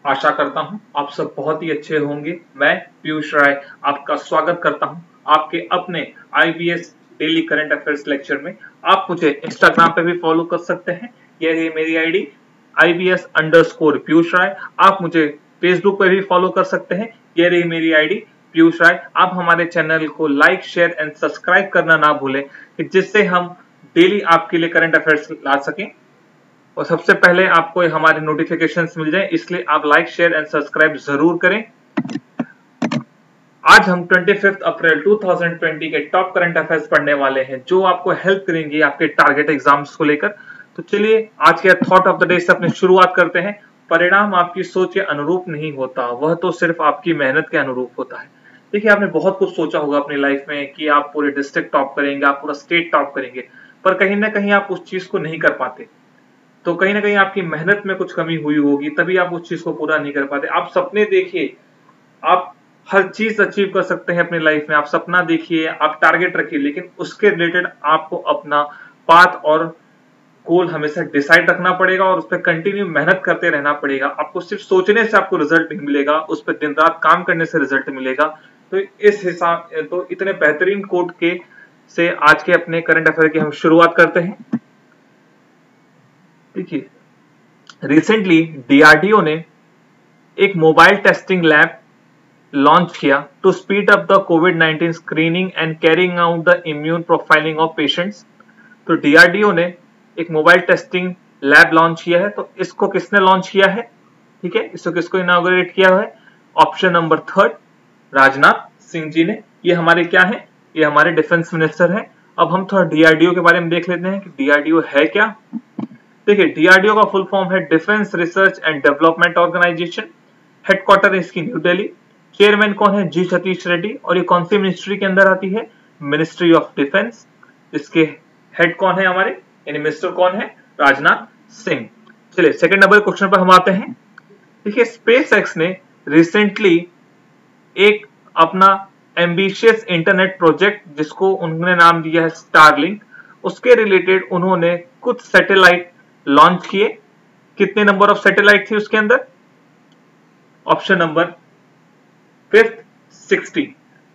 आशा करता हूं आप सब बहुत ही अच्छे होंगे। मैं पीयूष राय आपका स्वागत करता हूं आपके अपने IBS daily current affairs lecture में। आप मुझे इंस्टाग्राम पे भी फॉलो कर सकते हैं, ये रही मेरी आईडी IBS_पीयूष राय। आप मुझे फेसबुक पे भी फॉलो कर सकते हैं, ये रही मेरी आईडी पीयूष राय। आप हमारे चैनल को लाइक शेयर एंड सब्सक्राइब करना ना भूलें कि जिससे हम डेली आपके लिए करंट अफेयर्स ला सकें और सबसे पहले आपको हमारे नोटिफिकेशंस मिल जाए, इसलिए आप लाइक शेयर एंड सब्सक्राइब जरूर करें। आज हम 25 अप्रैल 2020 के टॉप करंट अफेयर्स पढ़ने वाले हैं जो आपको हेल्प करेंगे आपके टारगेट एग्जाम्स को लेकर। तो चलिए आज के थॉट ऑफ द डे से अपनी शुरुआत करते हैं। परिणाम आपकी सोच के अनुरूप नहीं होता, वह तो सिर्फ आपकी मेहनत के अनुरूप होता है। देखिए, आपने बहुत कुछ सोचा होगा अपनी लाइफ में कि आप पूरे डिस्ट्रिक्ट टॉप करेंगे, आप पूरा स्टेट टॉप करेंगे, पर कहीं ना कहीं आप उस चीज को नहीं कर पाते। तो कहीं ना कहीं आपकी मेहनत में कुछ कमी हुई होगी, तभी आप उस चीज को पूरा नहीं कर पाते। आप सपने देखिए, आप हर चीज अचीव कर सकते हैं अपनी लाइफ में। आप सपना देखिए, आप टारगेट रखिए, लेकिन उसके रिलेटेड आपको अपना पाथ और गोल हमेशा डिसाइड रखना पड़ेगा और उस पर कंटिन्यू मेहनत करते रहना पड़ेगा। आपको सिर्फ सोचने से आपको रिजल्ट नहीं मिलेगा, उस पर दिन रात काम करने से रिजल्ट मिलेगा। तो इस हिसाब तो इतने बेहतरीन कोट के से आज के अपने करंट अफेयर की हम शुरुआत करते हैं। देखिए, रिसेंटली डीआरडीओ ने एक मोबाइल टेस्टिंग लैब लॉन्च किया टू स्पीड अप द कोविड-19 screening and carrying out the immune profiling of patients. तो डीआरडीओ ने एक मोबाइल टेस्टिंग लैब लॉन्च किया है। तो इसको किसने लॉन्च किया है? ठीक है, इसको किसको इनॉग्रेट किया है? Option number third, Rajnath Singh ji ने। ये हमारे क्या है? ये हमारे डिफेंस मिनिस्टर है। अब हम थोड़ा डीआरडीओ के बारे में देख लेते हैं कि डीआरडीओ है क्या। देखिए, डीआरडीओ का फुल फॉर्म है defence research and development organisation. Headquarter इसकी न्यू दिल्ली। चेयरमैन कौन है? जी सतीश रेड्डी। और ये कौन सी मिनिस्ट्री के अंदर आती है? Ministry of defence. इसके हेड कौन है हमारे, यानी मिनिस्टर कौन है? राजनाथ सिंह। चलिए सेकंड नंबर क्वेश्चन पर हम आते हैं। देखिए, स्पेस एक्स ने रिसेंटली एक अपना एम्बिशियस इंटरनेट प्रोजेक्ट, जिसको उन्होंने नाम दिया है स्टारलिंक, उसके रिलेटेड उन्होंने कुछ सैटेलाइट लॉन्च किए। कितने नंबर ऑफ सैटेलाइट थी उसके अंदर? Option number fifth 60।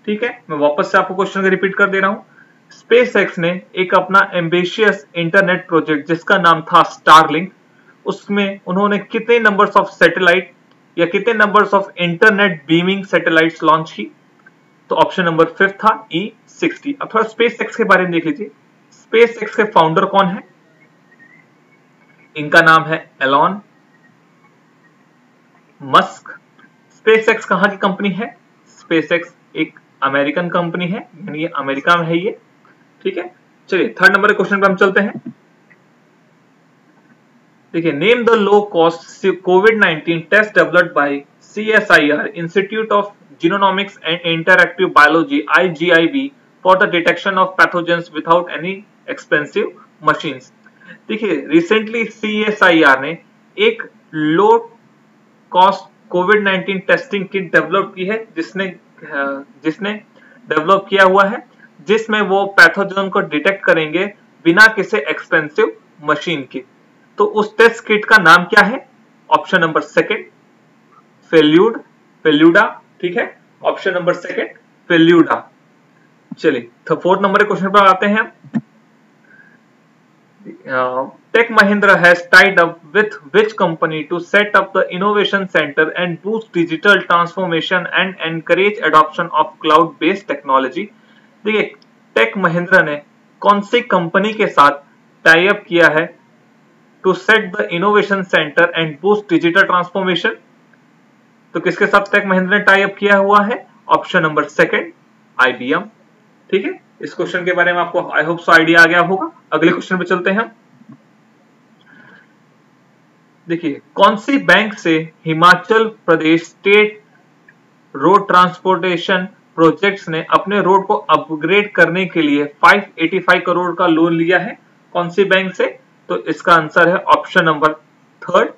ठीक है, मैं वापस से आपको क्वेश्चन को रिपीट कर दे रहा हूं। स्पेस एक्स ने एक अपना एम्बिशियस इंटरनेट प्रोजेक्ट जिसका नाम था स्टारलिंक, उसमें उन्होंने कितने नंबर्स ऑफ सैटेलाइट या कितने numbers of internet beaming satellites launch की? तो ऑप्शन नंबर फिफ्थ था E60। अब थोड़ा स्पेस एक्स के बारे में देख लीजिए। स्पेस एक्स के फाउंडर कौन है? इनका नाम है एलॉन मस्क। स्पेस एक्स कहां की कंपनी है? स्पेस एक्स एक अमेरिकन कंपनी है, यानी ये अमेरिका में है ये। ठीक है, चलिए थर्ड नंबर के क्वेश्चन पे हम चलते हैं। देखिए, नेम द लो कॉस्ट कोविड-19 test developed by CSIR institute of genomics and interactive biology IGIB for the detection of pathogens without any expensive machines. देखिए, रिसेंटली CSIR ने एक लो कॉस्ट कोविड-19 टेस्टिंग किट डेवलप की है, जिसने develop किया हुआ है, जिसमें वो पैथोजन को डिटेक्ट करेंगे बिना किसी एक्सपेंसिव मशीन के। तो उस टेस्ट किट का नाम क्या है? Option number second, Feluda. ठीक है, ऑप्शन नंबर सेकंड, फेल्यूडा। चलिए फोर्थ नंबर के क्वेश्चन पर आते हैं। Tech Mahindra has tied up with which company to set up the innovation center and boost digital transformation and encourage adoption of cloud-based technology? देखिए, take Mahindra ने कौन सी company के साथ टाई अप किया है to set the innovation centre and boost digital transformation? तो किसके साथ टेक महिंद्रा ने टाई अप किया हुआ है? Option number second, IBM। ठीक है, इस क्वेश्चन के बारे में आपको आई होप सो आइडिया आ गया होगा। अगले क्वेश्चन पे चलते हैं। देखिए, कौन सी बैंक से Himachal Pradesh state road transportation projects ने अपने रोड को अपग्रेड करने के लिए 585 करोड़ का लोन लिया है? कौन सी बैंक से? तो इसका आंसर है ऑप्शन नंबर थर्ड।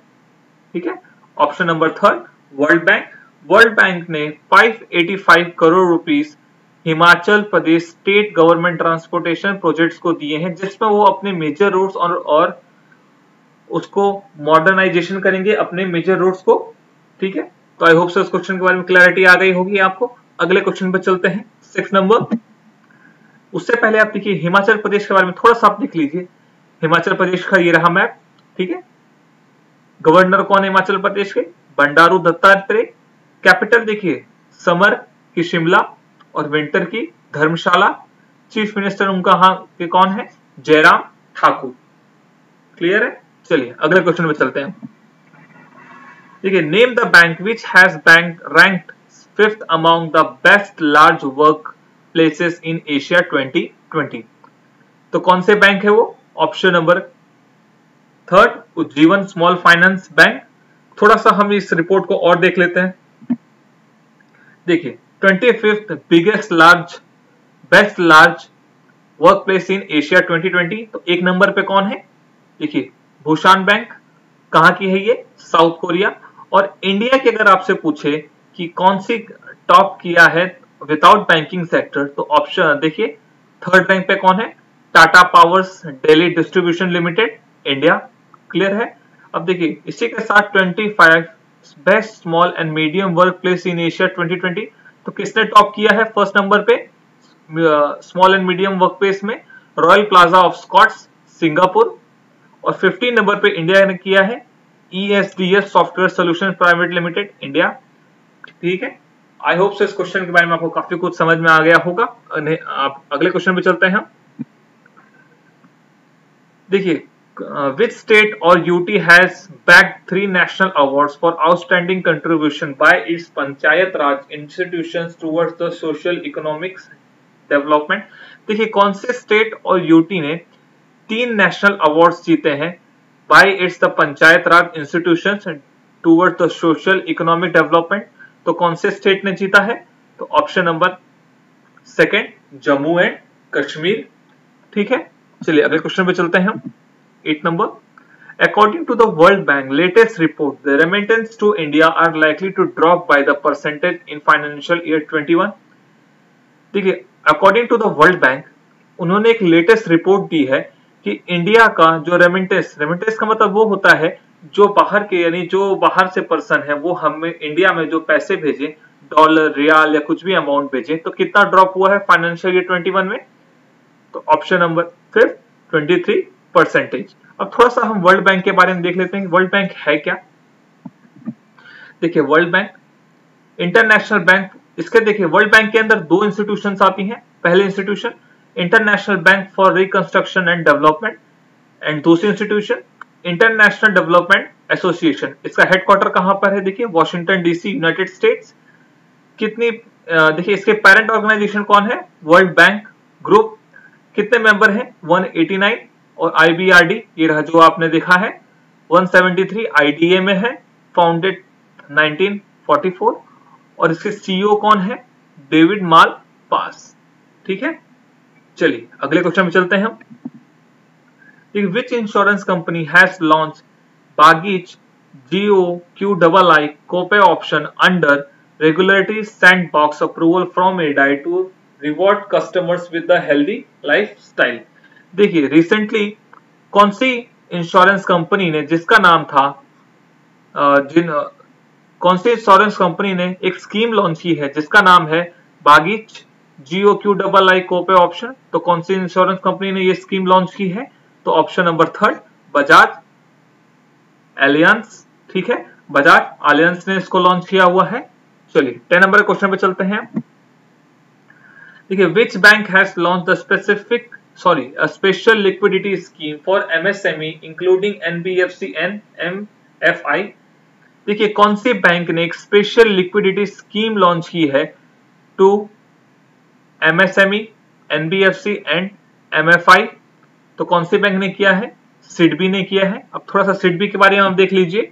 ठीक है, option number third, world bank. World bank ने 585 crore rupees Himachal Pradesh state government transportation projects को दिए हैं, जिसमें वो अपने मेजर रोड्स और उसको मॉडर्नाइजेशन करेंगे, अपने मेजर रोड्स को ठीक है, तो आई होप सो इस क्वेश्चन के बारे में क्लैरिटी आ गई होगी आपको। अगले क्वेश्चन पे चलते हैं, 6 नंबर। उससे पहले आप देखिए हिमाचल प्रदेश के बारे में थोड़ा सा आप देख लीजिए। हिमाचल प्रदेश का ये रहा मैप, ठीक है। गवर्नर कौन है हिमाचल प्रदेश के? बंडारू दत्तात्रेय। कैपिटल देखिए समर की शिमला और विंटर की धर्मशाला। चीफ मिनिस्टर उनका हाँ के कौन है? जयराम ठाकुर। क्लियर है? चलिए अगले क्वेश्चन पे चलते हैं। देखिए name the bank which has bank ranked 5th among the best large work places in Asia 2020। तो कौन से बैंक है वो? Option number 3 Ujjivan small finance bank. थोड़ा सा हम इस रिपोर्ट को और देख लेते हैं। देखिए 25th biggest large best large work place in Asia 2020, तो एक नंबर पे कौन है? देखिए भूषान बैंक। कहां की है ये? South Korea. और इंडिया के अगर आपसे पूछे कि कौन सी टॉप किया है विदाउट बैंकिंग सेक्टर, तो ऑप्शन देखिए 3rd रैंक पे कौन है? Tata powers Delhi distribution limited India. Clear है? अब देखिए इसी के साथ 25 best small and medium work place in Asia 2020, तो किसने टॉप किया है फर्स्ट नंबर पे small and medium work place में? Royal plaza of Scotts Singapore. और 15 नंबर पे इंडिया ने किया है ESDS software solution private limited India. ठीक है, आई होप सो इस क्वेश्चन के बारे में आपको काफी कुछ समझ में आ गया होगा। आप अगले क्वेश्चन पे चलते हैं। देखिए which state or UT has bagged 3 national awards for outstanding contribution by its Panchayat Raj institutions towards the social economics development। देखिए कौन से स्टेट और यूटी ने 3 नेशनल अवार्ड्स जीते हैं bye it's the panchayat Raj institutions towards the social economic development. तो कौन से स्टेट ने जीता है? तो option number 2 Jammu and Kashmir. ठीक है, चलिए अगले क्वेश्चन पे चलते हैं हम। 8 number. According to the World Bank latest report, the remittance to India are likely to drop by the percentage in financial year 21। देखिए according to the world bank उन्होंने एक लेटेस्ट रिपोर्ट दी है कि इंडिया का जो रेमिटेंस का मतलब वो होता है जो बाहर के यानी जो बाहर से पर्सन है वो हमें इंडिया में जो पैसे भेजे, डॉलर रियाल या कुछ भी अमाउंट भेजे, तो कितना ड्रॉप हुआ है फाइनेंशियल ईयर 21 में? तो ऑप्शन नंबर 5 23%। अब थोड़ा सा हम वर्ल्ड बैंक के बारे में देख लेते हैं वर्ल्ड बैंक है क्या। देखिए वर्ल्ड बैंक इंटरनेशनल बैंक, इसके देखिए वर्ल्ड बैंक के अंदर 2 इंस्टीट्यूशंस आती हैं। पहले institution international bank for reconstruction and development and दूसरी इंस्टीट्यूशन इंटरनेशनल डेवलपमेंट एसोसिएशन। इसका हेडक्वार्टर कहां पर है? देखिए वॉशिंगटन डीसी यूनाइटेड स्टेट्स। कितनी देखिए इसके पेरेंट ऑर्गेनाइजेशन कौन है? World bank group. कितने मेंबर हैं? 189। और IBRD ये रहा जो आपने देखा है 173 IDA में है, फाउंडेड 1944। और इसके CEO कौन है? David Malpass. ठीक है, चलिए अगले क्वेश्चन में चलते हैं हम। Which insurance company has launch बागीच GOQII कोपे option under regulatory sandbox approval from IRDAI to reward customers with the healthy lifestyle. देखिए रिसेंटली कौन सी इंश्योरेंस कंपनी ने जिसका नाम था कौन सी इंश्योरेंस कंपनी ने एक स्कीम लॉन्च की है जिसका नाम है बागीच GOQII कोपे ऑप्शन। तो कौन सी इंश्योरेंस कंपनी ने ये स्कीम लॉन्च की है? तो ऑप्शन नंबर 3 बजाज एलियंस। ठीक है, बजाज एलियंस ने इसको लॉन्च किया हुआ है। चलिए 10 नंबर क्वेश्चन पे चलते हैं। देखिए which bank has launch the a special liquidity scheme for MSME including NBFC and MFI। देखिए कौन सी बैंक ने एक स्पेशल लिक्विडिटी स्कीम लॉन्च की है to MSME, NBFC and MFI। तो कौन सी बैंक ने किया है? सिडबी ने किया है। अब थोड़ा सा सिडबी के बारे में आप देख लीजिए।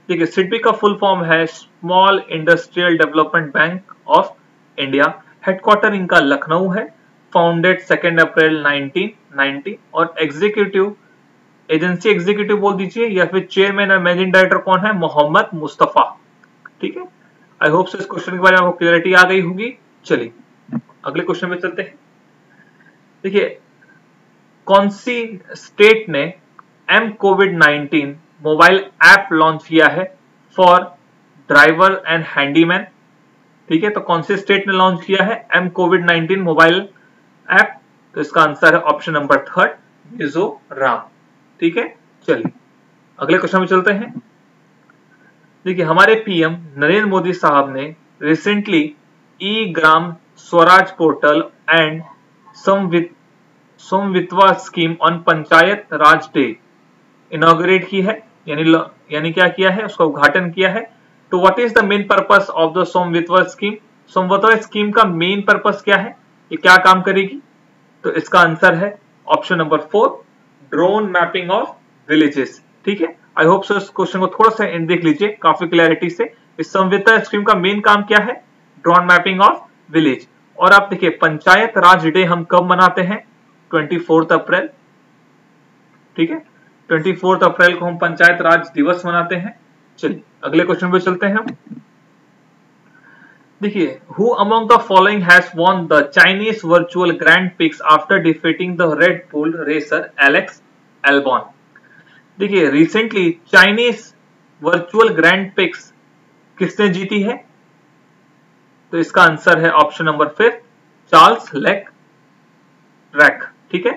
देखिए सिडबी का फुल फॉर्म है small industrial development bank of India. Headquarter इनका लखनऊ है, फाउंडेड 2 अप्रैल 1990। और एग्जीक्यूटिव एजेंसी एग्जीक्यूटिव बोल दीजिए या फिर चेयरमैन और मैनेजिंग डायरेक्टर कौन है? मोहम्मद मुस्तफा। ठीक है, आई होप सो इस क्वेश्चन के बारे में आपको क्लियरिटी आ गई होगी। चलिए अगले क्वेश्चन पे चलते हैं। देखिए कौन सी स्टेट ने M COVID-19 mobile app launch किया है फॉर ड्राइवर एंड हैंडीमैन। ठीक है, तो कौन से स्टेट ने लॉन्च किया है एम कोविड-19 मोबाइल ऐप? तो इसका आंसर है ऑप्शन नंबर 3 मिजोरम। ठीक है, चलिए अगले क्वेश्चन में चलते हैं। देखिए, हमारे पीएम नरेंद्र मोदी साहब ने recently e Gram Swaraj portal and Svamitva scheme on panchayat raj day inaugurate की है, यानी क्या किया है, उसका उद्घाटन किया है। तो what is the main purpose of the Svamitva scheme? Svamitva scheme का मेन पर्पस क्या है, ये क्या काम करेगी? तो इसका आंसर है option number 4 drone mapping of villages. ठीक है, आई होप सो इस क्वेश्चन को थोड़ा सा देख लीजिए काफी क्लैरिटी से। इस समवितवा स्कीम का मेन काम क्या है? Drone mapping of village. और आप देखिए, पंचायत राज डे हम कब मनाते हैं? 24 अप्रैल। ठीक है, 24 अप्रैल को हम पंचायत राज दिवस मनाते हैं। चलिए अगले क्वेश्चन पे चलते हैं। देखिए, who among the following has won the Chinese virtual grand prix after defeating the red bull racer Alex Albon? देखिए, recently Chinese virtual grand prix किसने जीती है? तो इसका आंसर है ऑप्शन नंबर 5 चार्ल्स लेकरैक। ठीक है,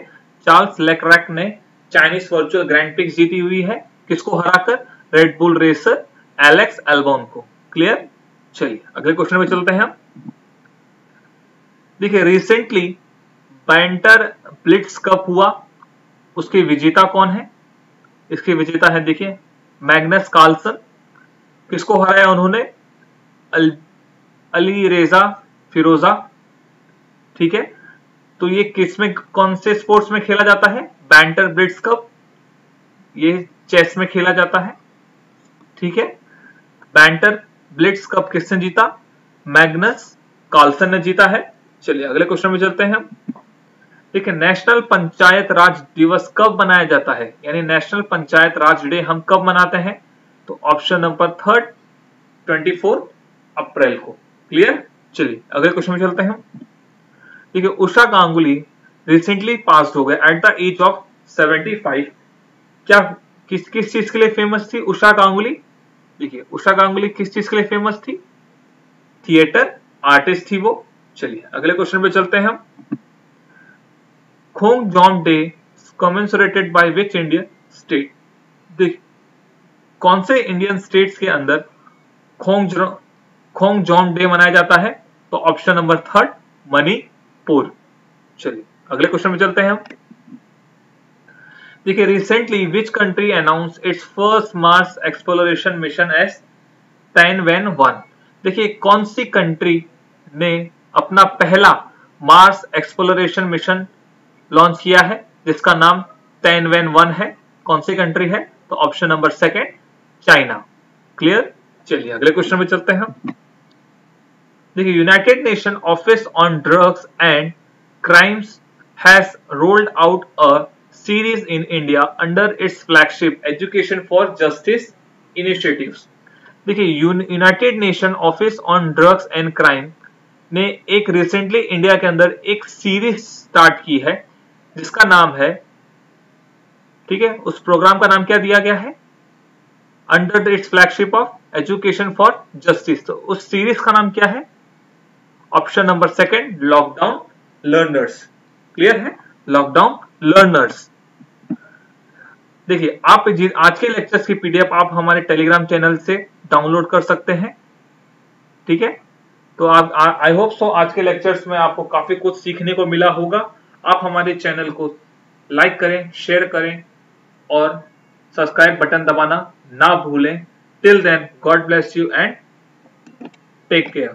चार्ल्स लेकरैक ने चाइनीज वर्चुअल ग्रैंड पिक्स जीती हुई है, किसको हराकर? Red bull racer Alex Albon को। क्लियर? चलिए अगले क्वेश्चन में चलते हैं हम। देखिए, रिसेंटली बैंटर ब्लिट्ज कप हुआ, उसके विजेता कौन है? इसके विजेता है देखिए मैग्नस कार्लसन। किसको हराया उन्होंने? अली रेजा फिरोजा। ठीक है, तो ये किस में, कौन से स्पोर्ट्स में खेला जाता है? बैंटर ब्लिट्ज कप, ये चेस में खेला जाता है। ठीक है, बैंटर ब्लिट्ज कप किसने जीता? मैग्नस कार्लसन ने जीता है। चलिए अगले क्वेश्चन में चलते हैं हम। देखिए, नेशनल पंचायत राज दिवस कब मनाया जाता है, यानी नेशनल पंचायत राज डे हम कब मनाते हैं? तो ऑप्शन नंबर 3 24 अप्रैल को। क्लियर? चलिए अगले क्वेश्चन में चलते हैं। देखिए, उषा गांगुली रिसेंटली पास हो गए एट द एज ऑफ 75। क्या किस चीज के लिए फेमस थी उषा गांगुली? देखिए, उषा गांगुली किस चीज के लिए फेमस थी? थिएटर आर्टिस्ट थी वो। चलिए अगले क्वेश्चन पे चलते हैं हम। Khongjom day commemorated by which Indian state? देखिए, कौन से इंडियन स्टेट्स के अंदर खोंगजोम डे मनाया जाता है? तो ऑप्शन नंबर 3 मणिपुर। चलिए अगले क्वेश्चन में चलते हैं हम। देखिए, recently which country announce its first Mars exploration mission as Tianwen-1? देखिए, कौन सी कंट्री ने अपना पहला मार्स एक्सप्लोरेशन मिशन लॉन्च किया है जिसका नाम Tianwen-1 है? कौन सी कंट्री है? तो ऑप्शन नंबर 2 चाइना। क्लियर? चलिए अगले क्वेश्चन में चलते हैं। देखिए, united nation office on drugs and crimes has rolled out a series in India under its flagship education for justice initiatives. देखिए, united nation office on drugs and crime ने एक recently India के अंदर एक सीरीज स्टार्ट की है जिसका नाम है, ठीक है, उस प्रोग्राम का नाम क्या दिया गया है? Under its flagship of education for justice. तो उस सीरीज का नाम क्या है? Option number 2 lockdown learners. Clear है? Lockdown learners. देखिए, आप आज के लेक्चर्स की पीडीएफ आप हमारे टेलीग्राम चैनल से डाउनलोड कर सकते हैं। ठीक है, तो आप आई होप सो आज के लेक्चर्स में आपको काफी कुछ सीखने को मिला होगा। आप हमारे चैनल को लाइक करें, शेयर करें और सब्सक्राइब बटन दबाना ना भूलें। Till then, God bless you and take care.